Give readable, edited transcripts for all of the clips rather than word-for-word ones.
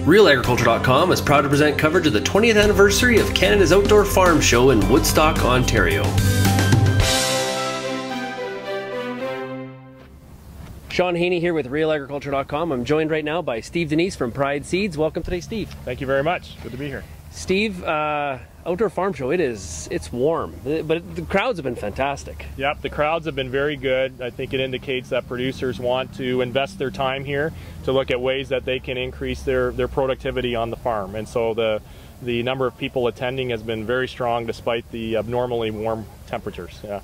RealAgriculture.com is proud to present coverage of the 20th anniversary of Canada's Outdoor Farm Show in Woodstock, Ontario. Shaun Haney here with RealAgriculture.com. I'm joined right now by Steve Denise from Pride Seeds. Welcome today, Steve. Thank you very much. Good to be here. Steve, Outdoor Farm Show, it's warm, but the crowds have been fantastic. Yep, the crowds have been very good. I think it indicates that producers want to invest their time here to look at ways that they can increase their productivity on the farm. And so the number of people attending has been very strong despite the abnormally warm temperatures. Yeah.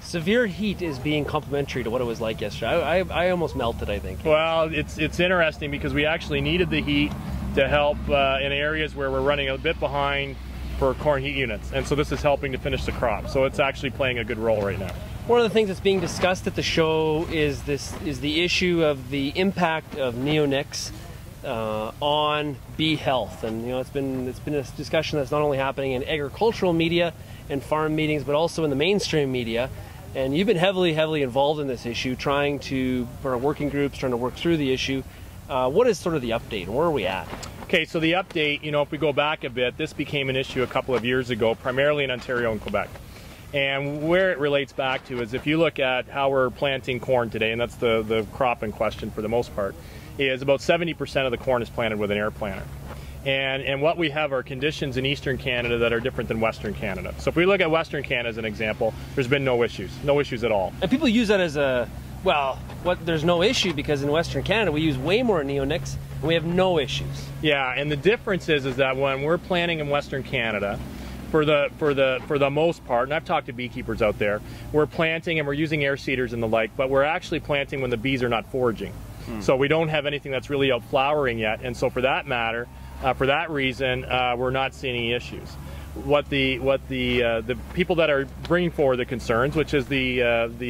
Severe heat is being complementary to what it was like yesterday. I almost melted, I think. Well, it's interesting because we actually needed the heat to help in areas where we're running a bit behind for corn heat units, and so this is helping to finish the crop. So it's actually playing a good role right now. One of the things that's being discussed at the show is the issue of the impact of neonics on bee health, and it's been a discussion that's not only happening in agricultural media and farm meetings, but also in the mainstream media. And you've been heavily involved in this issue, trying to, for our working groups, trying to work through the issue. What is sort of the update, and where are we at? Okay, so the update, if we go back a bit, this became an issue a couple of years ago, primarily in Ontario and Quebec. And where it relates back to is if you look at how we're planting corn today, and that's the crop in question for the most part, is about 70% of the corn is planted with an air planter. And what we have are conditions in Eastern Canada that are different than Western Canada. So if we look at Western Canada as an example, there's been no issues at all. And people use that as there's no issue because in Western Canada we use way more neonics and we have no issues. Yeah, and the difference is that when we're planting in Western Canada, for the most part, and I've talked to beekeepers out there, we're planting and we're using air seeders and the like, but we're actually planting when the bees are not foraging. So we don't have anything that's really out flowering yet, and so for that matter, for that reason, we're not seeing any issues. What the people that are bringing forward the concerns, which is the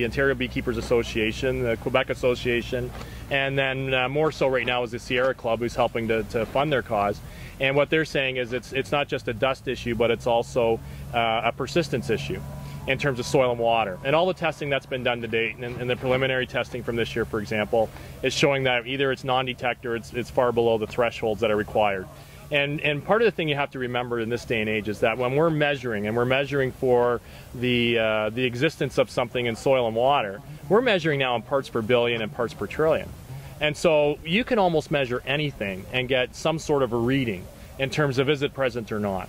Ontario Beekeepers Association, the Quebec Association, and then more so right now is the Sierra Club, who's helping to fund their cause. And what they're saying is it's not just a dust issue, but it's also a persistence issue in terms of soil and water. And all the testing that's been done to date, and the preliminary testing from this year, for example, is showing that either it's non-detect or it's far below the thresholds that are required. And part of the thing you have to remember in this day and age is that when we're measuring for the existence of something in soil and water, we're measuring now in parts per billion and parts per trillion. And so you can almost measure anything and get some sort of a reading in terms of is it present or not.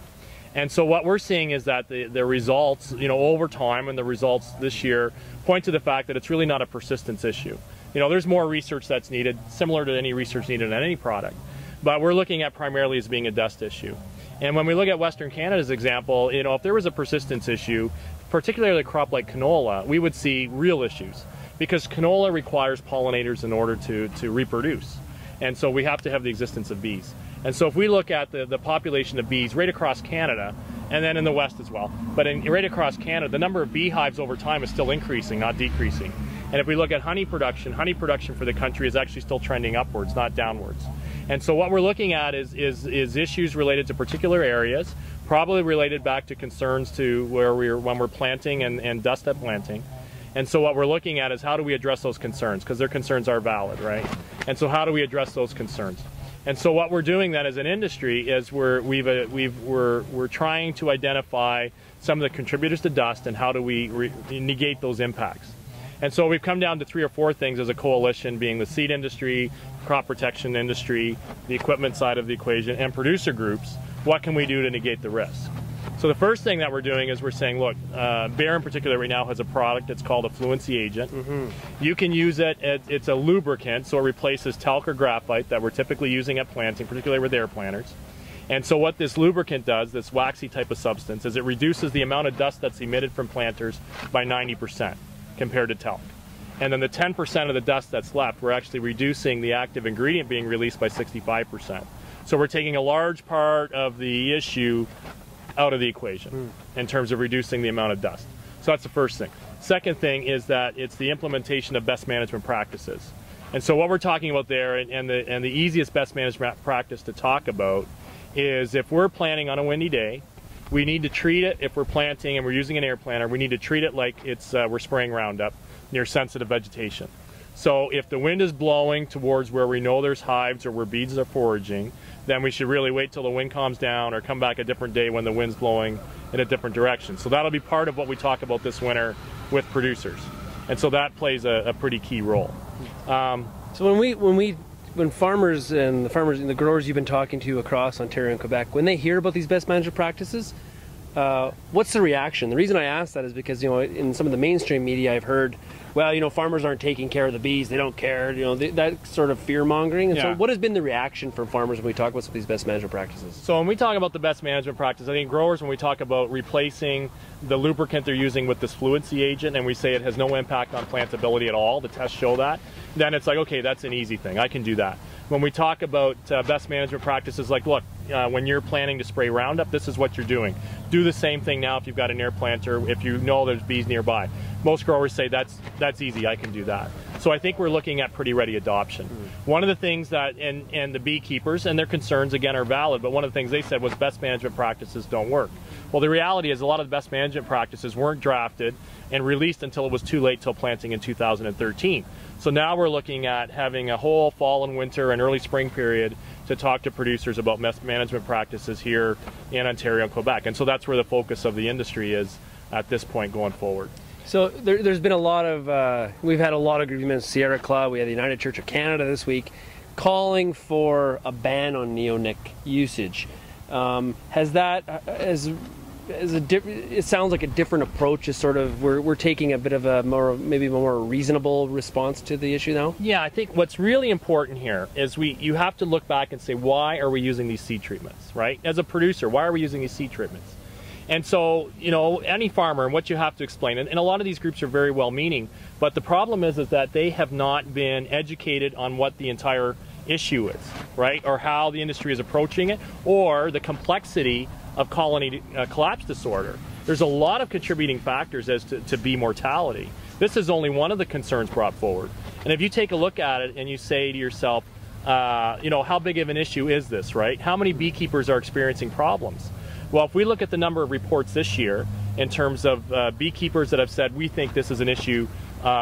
And so what we're seeing is that the results, over time, and the results this year point to the fact that it's really not a persistence issue. There's more research that's needed, similar to any research needed on any product. But we're looking at primarily as being a dust issue. And when we look at Western Canada's example, if there was a persistence issue, particularly a crop like canola, we would see real issues because canola requires pollinators in order to reproduce. And so we have to have the existence of bees. And so if we look at the population of bees right across Canada, and then in the West as well, but right across Canada, the number of beehives over time is still increasing, not decreasing. And if we look at honey production for the country is actually still trending upwards, not downwards. And so what we're looking at is issues related to particular areas, probably related back to concerns to when we're planting and dust at planting. And so what we're looking at is how do we address those concerns, because their concerns are valid, right? And so how do we address those concerns? And so what we're doing then as an industry is we're trying to identify some of the contributors to dust and how do we negate those impacts. And so we've come down to 3 or 4 things as a coalition, being the seed industry, crop protection industry, the equipment side of the equation, and producer groups. What can we do to negate the risk? So the first thing that we're doing is we're saying, look, Bayer in particular right now has a product that's called a fluency agent. You can use it, it's a lubricant, so it replaces talc or graphite that we're typically using at planting, particularly with air planters. And so what this lubricant does, this waxy type of substance, is it reduces the amount of dust that's emitted from planters by 90% compared to talc. And then the 10% of the dust that's left, we're actually reducing the active ingredient being released by 65%. So we're taking a large part of the issue out of the equation in terms of reducing the amount of dust. So that's the first thing. Second thing is that it's the implementation of best management practices. And so what we're talking about there, and the easiest best management practice to talk about is if we're planting on a windy day, we need to treat it, if we're planting and we're using an air planter, we need to treat it like it's we're spraying Roundup near sensitive vegetation. So if the wind is blowing towards where we know there's hives or where bees are foraging, then we should really wait till the wind calms down or come back a different day when the wind's blowing in a different direction. So that'll be part of what we talk about this winter with producers. And so that plays a pretty key role. So when farmers and the growers you've been talking to across Ontario and Quebec, when they hear about these best management practices, what's the reaction? The reason I ask that is because, you know, in some of the mainstream media I've heard, well, you know, farmers aren't taking care of the bees, they don't care, you know, that sort of fear-mongering. And Yeah. so what has been the reaction from farmers when we talk about some of these best management practices? So when we talk about the best management practice, I think growers, when we talk about replacing the lubricant they're using with this fluency agent, and we say it has no impact on plantability at all, the tests show that, then it's like, okay, that's an easy thing, I can do that. When we talk about best management practices, like, look, when you're planning to spray Roundup, this is what you're doing. Do the same thing now if you've got an air planter, if you know there's bees nearby. Most growers say that's easy, I can do that. So I think we're looking at pretty ready adoption. One of the things that, and the beekeepers, and their concerns again are valid, but one of the things they said was best management practices don't work. Well, the reality is a lot of the best management practices weren't drafted and released until it was too late till planting in 2013. So now we're looking at having a whole fall and winter and early spring period to talk to producers about best management practices here in Ontario and Quebec. And so that's where the focus of the industry is at this point going forward. So there's been a lot of, we've had a lot of agreements, Sierra Club, we had the United Church of Canada this week, calling for a ban on neonic usage. It sounds like a different approach is sort of, we're taking a bit of a maybe more reasonable response to the issue now? Yeah, I think what's really important here is you have to look back and say, why are we using these seed treatments, right? As a producer, why are we using these seed treatments? And so, you know, any farmer, and what you have to explain, and a lot of these groups are very well-meaning, but the problem is that they have not been educated on what the entire issue is, right? Or how the industry is approaching it, or the complexity of colony collapse disorder. There's a lot of contributing factors as to bee mortality. This is only one of the concerns brought forward. And if you take a look at it and you say to yourself, you know, how big of an issue is this, right? How many beekeepers are experiencing problems? Well, if we look at the number of reports this year in terms of beekeepers that have said we think this is an issue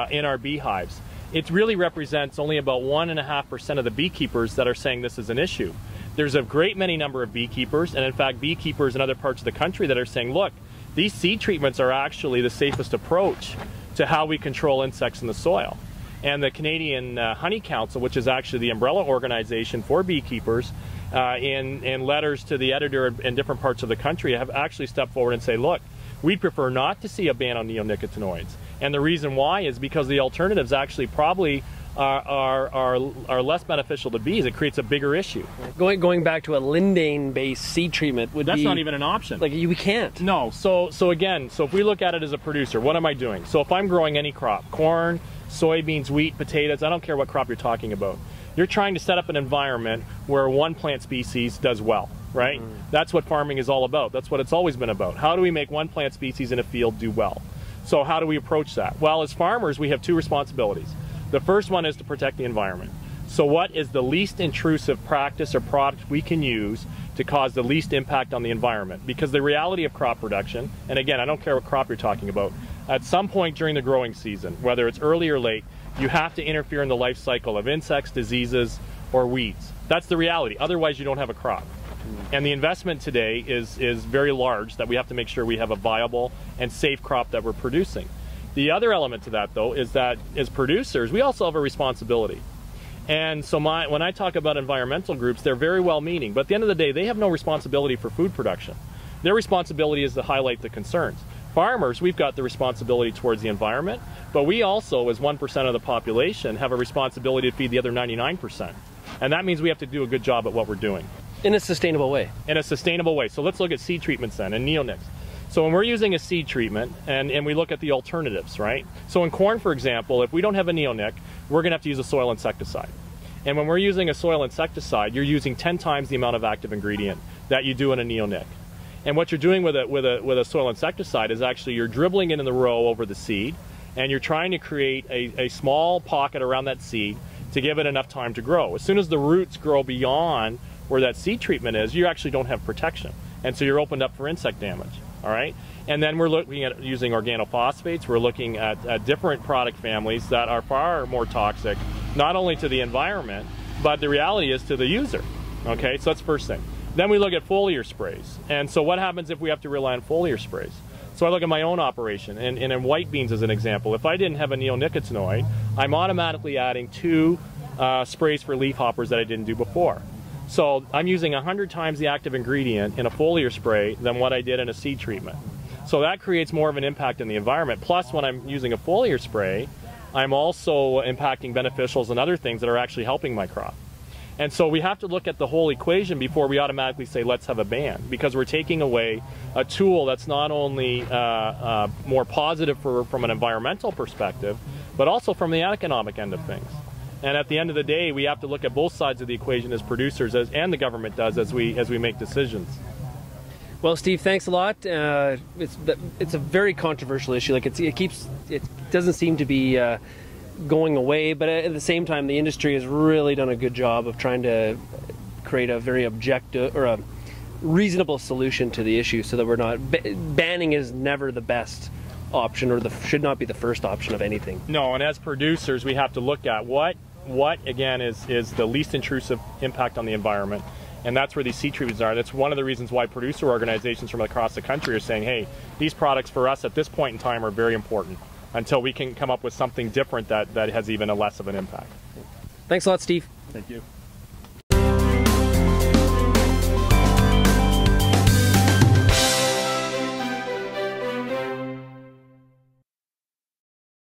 in our beehives, it really represents only about 1.5% of the beekeepers that are saying this is an issue. There's a great many number of beekeepers, and in fact beekeepers in other parts of the country that are saying, look, these seed treatments are actually the safest approach to how we control insects in the soil. And the Canadian Honey Council, which is actually the umbrella organization for beekeepers, in letters to the editor in different parts of the country, have actually stepped forward and say, look, we'd prefer not to see a ban on neonicotinoids. And the reason why is because the alternatives actually probably are less beneficial to bees. It creates a bigger issue. Going back to a lindane-based seed treatment would be... That's not even an option. Like, we can't. No. So again, if we look at it as a producer, what am I doing? So if I'm growing any crop, corn, soybeans, wheat, potatoes, I don't care what crop you're talking about. You're trying to set up an environment where one plant species does well, right? That's what farming is all about. That's what it's always been about. How do we make one plant species in a field do well? So how do we approach that? Well, as farmers, we have two responsibilities. The first one is to protect the environment. So what is the least intrusive practice or product we can use to cause the least impact on the environment? Because the reality of crop production, and again, I don't care what crop you're talking about, at some point during the growing season, whether it's early or late, you have to interfere in the life cycle of insects, diseases, or weeds. That's the reality. Otherwise, you don't have a crop. And the investment today is very large, that we have to make sure we have a viable and safe crop that we're producing. The other element to that, though, is that as producers, we also have a responsibility. And so when I talk about environmental groups, they're very well-meaning, but at the end of the day, they have no responsibility for food production. Their responsibility is to highlight the concerns. Farmers, we've got the responsibility towards the environment, but we also, as 1% of the population, have a responsibility to feed the other 99%. And that means we have to do a good job at what we're doing. In a sustainable way. In a sustainable way. So let's look at seed treatments then, and neonics. So when we're using a seed treatment, and we look at the alternatives, right? So in corn, for example, if we don't have a neonic, we're going to have to use a soil insecticide. And when we're using a soil insecticide, you're using 10 times the amount of active ingredient that you do in a neonic. And what you're doing with a soil insecticide is actually you're dribbling it in the row over the seed, and you're trying to create a small pocket around that seed to give it enough time to grow. As soon as the roots grow beyond where that seed treatment is, you actually don't have protection. And so you're opened up for insect damage. all right? And then we're looking at using organophosphates. We're looking at different product families that are far more toxic, not only to the environment, but the reality is to the user, okay? So that's the first thing. Then we look at foliar sprays. And so what happens if we have to rely on foliar sprays? So I look at my own operation, and in white beans as an example, if I didn't have a neonicotinoid, I'm automatically adding 2 sprays for leaf hoppers that I didn't do before. So I'm using 100 times the active ingredient in a foliar spray than what I did in a seed treatment. So that creates more of an impact in the environment. Plus, when I'm using a foliar spray, I'm also impacting beneficials and other things that are actually helping my crop. And so we have to look at the whole equation before we automatically say, let's have a ban, because we're taking away a tool that's not only more positive from an environmental perspective, but also from the economic end of things. And at the end of the day, we have to look at both sides of the equation as producers, and the government does, as we make decisions. Well, Steve, thanks a lot. It's a very controversial issue. Like it doesn't seem to be going away, but at the same time, the industry has really done a good job of trying to create a very objective or a reasonable solution to the issue, so that we're not banning is never the best option, or should not be the first option of anything. No, and as producers, we have to look at what again is the least intrusive impact on the environment. And that's where these seed treatments are. That's one of the reasons why producer organizations from across the country are saying, hey, these products for us at this point in time are very important, until we can come up with something different that has even a less of an impact. Thanks a lot, Steve. Thank you.